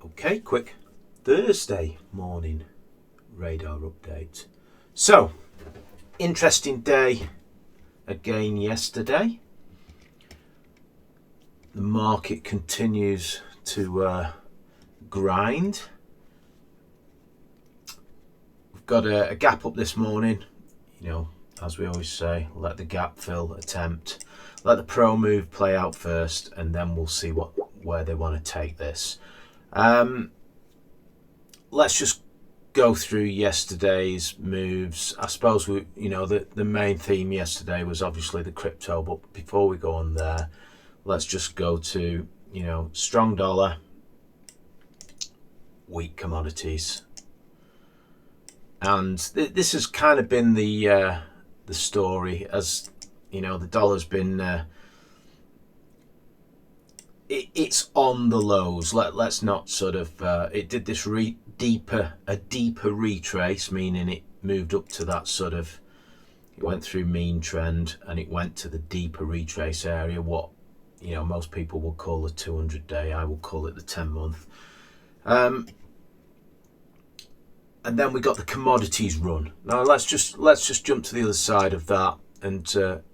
Okay, quick Thursday morning radar update. So, interesting day again yesterday. The market continues to grind. We've got a gap up this morning. As we always say, let the gap fill attempt. Let the pro move play out first, and then we'll see where they want to take this. Let's just go through yesterday's moves. I suppose the main theme yesterday was obviously the crypto, but before we go on there, let's just go to strong dollar, weak commodities, and this has kind of been the story. As the dollar's been it's on the lows. Let's not sort of it did this deeper retrace, meaning it moved up to that sort of, it went through mean trend and it went to the deeper retrace area, what most people will call the 200-day. I will call it the 10-month. And then we got the commodities run. Now let's just jump to the other side of that, and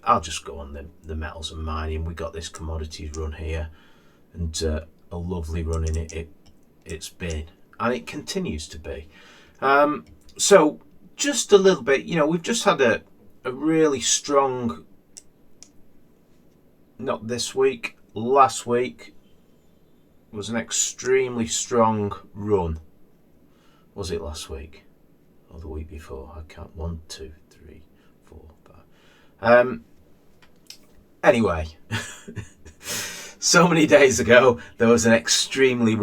I'll just go on the metals and mining. We got this commodities run here, and a lovely run in it's been, and it continues to be. So just a little bit, we've just had a really strong, not this week, last week was an extremely strong run. Was it last week or the week before? I can't. 1, 2, 3, 4, 5. Anyway, so many days ago there was an extremely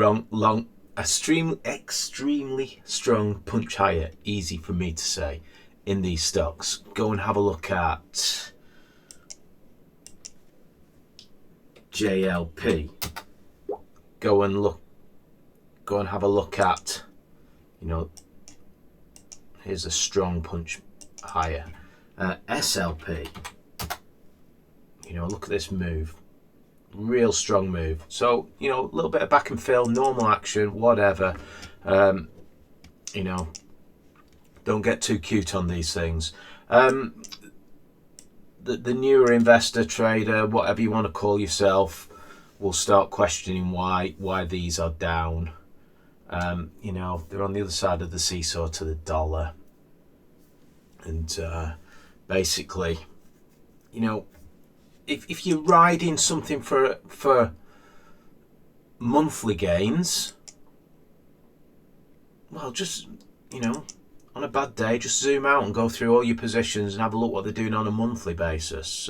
strong punch higher. Easy for me to say in these stocks. Go and have a look at JLP. Go and have a look at. Here's a strong punch higher. SLP. Look at this move. Real strong move. So, a little bit of back and fill, normal action, whatever. Don't get too cute on these things. The newer investor, trader, whatever you want to call yourself, will start questioning why these are down. They're on the other side of the seesaw to the dollar, and basically, if you're riding something for monthly gains, well, just on a bad day, just zoom out and go through all your positions and have a look what they're doing on a monthly basis.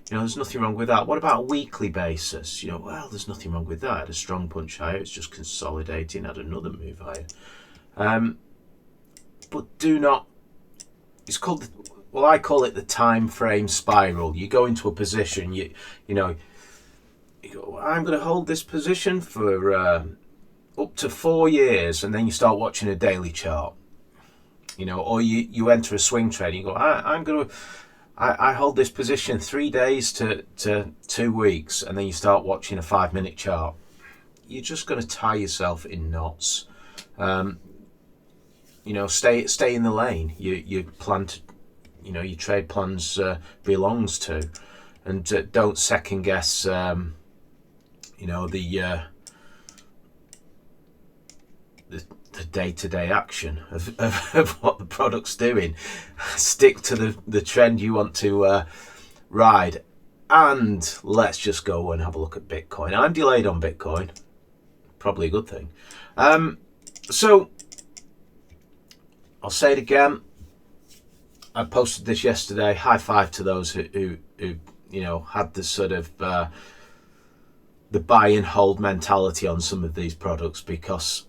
There's nothing wrong with that. What about a weekly basis? Well, there's nothing wrong with that. Had a strong punch higher. It's just consolidating. Had another move higher. But do not. It's called. I call it the time frame spiral. You go into a position. You go. I'm going to hold this position for up to 4 years, and then you start watching a daily chart. Or you enter a swing trade. And you go. I'm going to. I hold this position 3 days to 2 weeks, and then you start watching a 5-minute chart. You're just going to tie yourself in knots. Stay in the lane. You plan to, your trade plans belongs to, and don't second guess. The day-to-day action of what the product's doing. Stick to the trend you want to ride, and let's just go and have a look at Bitcoin. I'm delayed on Bitcoin, probably a good thing. So I'll say it again. I posted this yesterday. High five to those who had the sort of the buy and hold mentality on some of these products, because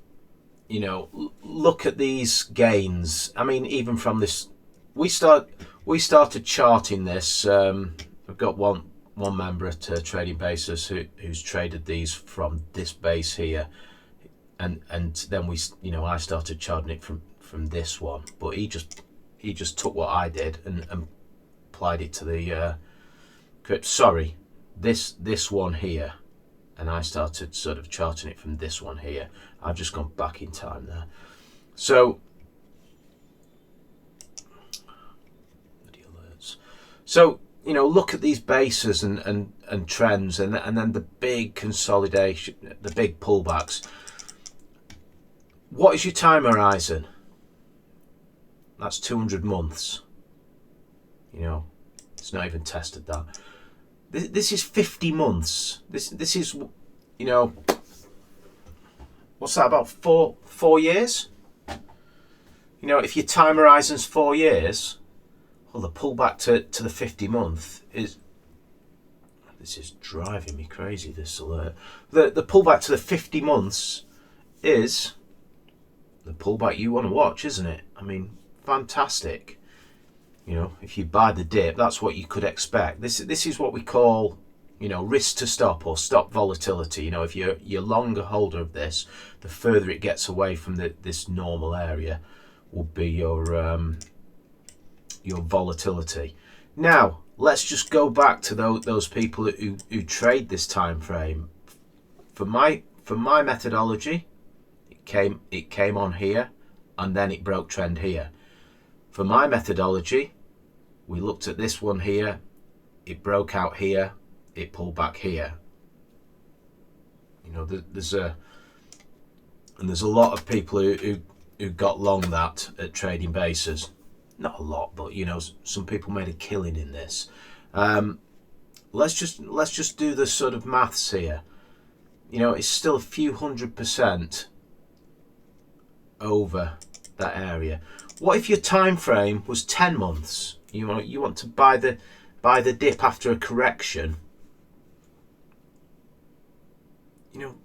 look at these gains. I mean, even from this, we started charting this. I've got one member at Trading Basis who's traded these from this base here, and then I started charting it from this one. But he just took what I did and applied it to the crypt. Sorry, this one here. and I started sort of charting it from this one here. I've just gone back in time there. So, so you know, look at these bases and trends, and then the big consolidation, the big pullbacks. What is your time horizon? That's 200 months. You know, it's not even tested that. This is 50 months. This is, you know, what's that, about four years? You know, if your time horizon's 4 years, well, the pullback to the 50 month is, this is driving me crazy, this alert. The pullback to the 50 months is the pullback you want to watch, isn't it? I mean, fantastic. You know, if you buy the dip, that's what you could expect. This is what we call, you know, risk to stop, or stop volatility. You know, if you're longer holder of this, the further it gets away from this normal area will be your volatility. Now, let's just go back to those people who trade this time frame. For my methodology, it came on here, and then it broke trend here. For my methodology, we looked at this one here, it broke out here, it pulled back here. You know, there's a lot of people who got long that at trading bases. Not a lot, but you know, some people made a killing in this. Let's just do the sort of maths here. You know, it's still a few 100% over that area. What if your time frame was 10 months? You want to buy the dip after a correction. You know,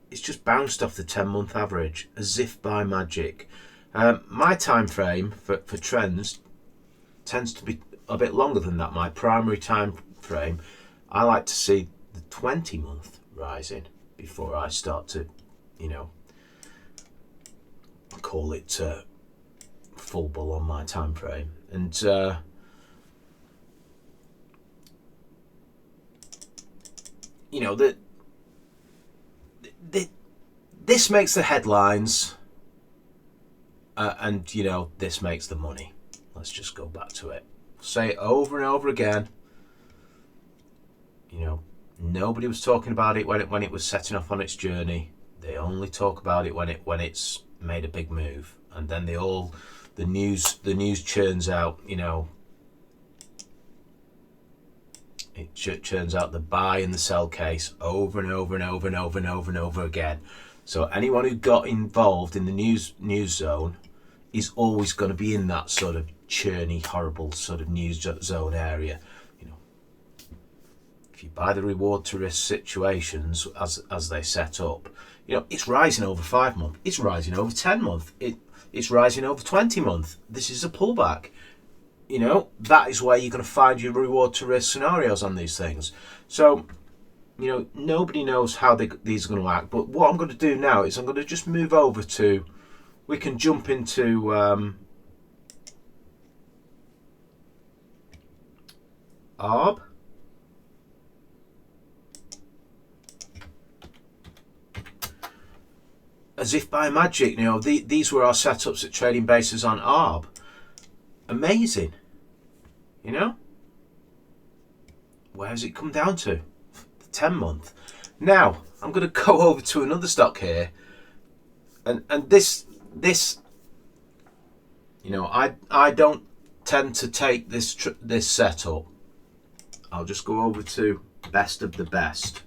it's just bounced off the 10-month average as if by magic. My time frame for trends tends to be a bit longer than that. My primary time frame, I like to see the 20-month rising before I start to, you know, call it full bull on my time frame. And you know, this makes the headlines, and you know, this makes the money. Let's just go back to it. Say it over and over again. You know, nobody was talking about it when it was setting off on its journey. They only talk about it when it's made a big move, and then the news churns out, you know, it churns out the buy and the sell case over and over and over and over and over and over again. So anyone who got involved in the news zone is always going to be in that sort of churny, horrible sort of news zone area. You know, if you buy the reward to risk situations as they set up, you know, it's rising over 5 months, it's rising over 10 months, it's rising over 20 months. This is a pullback. You know, that is where you're going to find your reward to risk scenarios on these things. So, you know, nobody knows how these are going to act. But what I'm going to do now is I'm going to just move over to, we can jump into ARB. As if by magic, you know, these were our setups at trading bases on ARB. Amazing. You know? Where has it come down to? The 10-month. Now, I'm going to go over to another stock here. And this, you know, I don't tend to take this setup. I'll just go over to best of the best.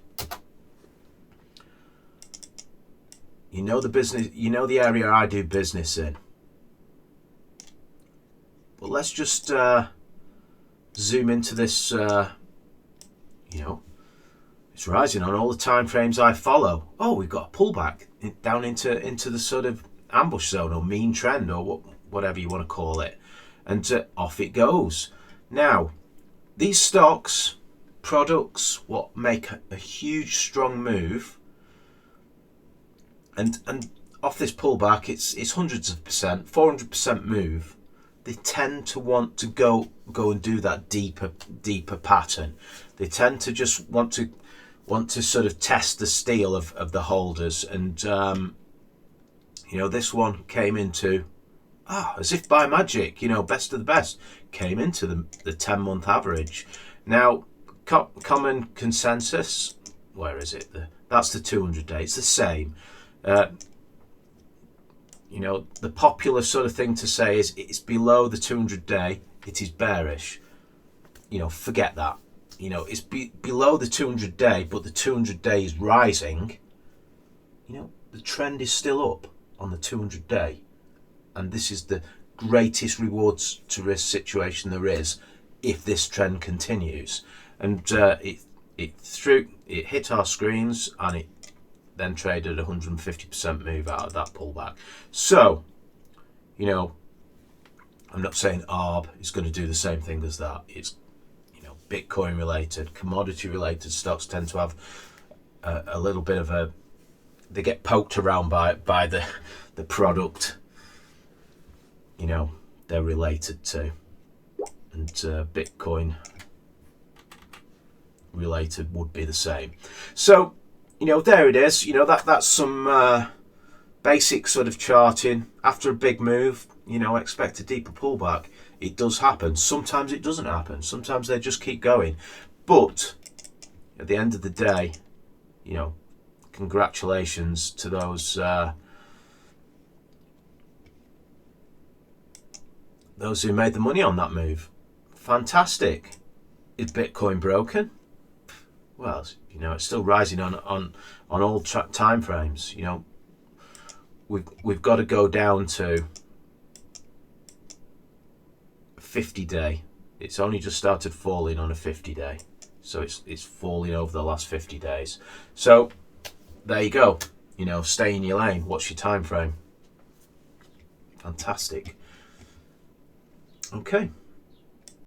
You know the business, you know the area I do business in. But let's just zoom into this, you know, it's rising on all the time frames I follow. Oh, we've got a pullback down into the sort of ambush zone or mean trend or whatever you want to call it. And off it goes. Now, these stocks, products, what make a huge, strong move, and off this pullback, it's hundreds of percent, 400% move. They tend to want to go and do that deeper pattern. They tend to just want to want to sort of test the steel of the holders, and you know, this one came into, as if by magic, you know, best of the best, came into the 10-month average. Now, common consensus, where is it? That's the 200 day. It's the same. You know, the popular sort of thing to say is it's below the 200 day, it is bearish. You know, forget that. You know, it's below the 200 day, but the 200 day is rising. You know, the trend is still up on the 200 day. And this is the greatest rewards to risk situation there is if this trend continues. And it hit our screens, and it then traded 150% move out of that pullback. So, you know, I'm not saying ARB is going to do the same thing as that. It's, you know, Bitcoin related, commodity related stocks tend to have a little bit of they get poked around by the product, you know, they're related to, and Bitcoin related would be the same. So, you know, there it is. You know, that's some basic sort of charting. After a big move, you know, expect a deeper pullback. It does happen. Sometimes it doesn't happen. Sometimes they just keep going. But at the end of the day, you know, congratulations to those who made the money on that move. Fantastic. Is Bitcoin broken? Well, you know, it's still rising on all time frames. You know, we've got to go down to 50 day. It's only just started falling on a 50 day, so it's falling over the last 50 days. So there you go. You know, stay in your lane. What's your time frame? Fantastic. Okay.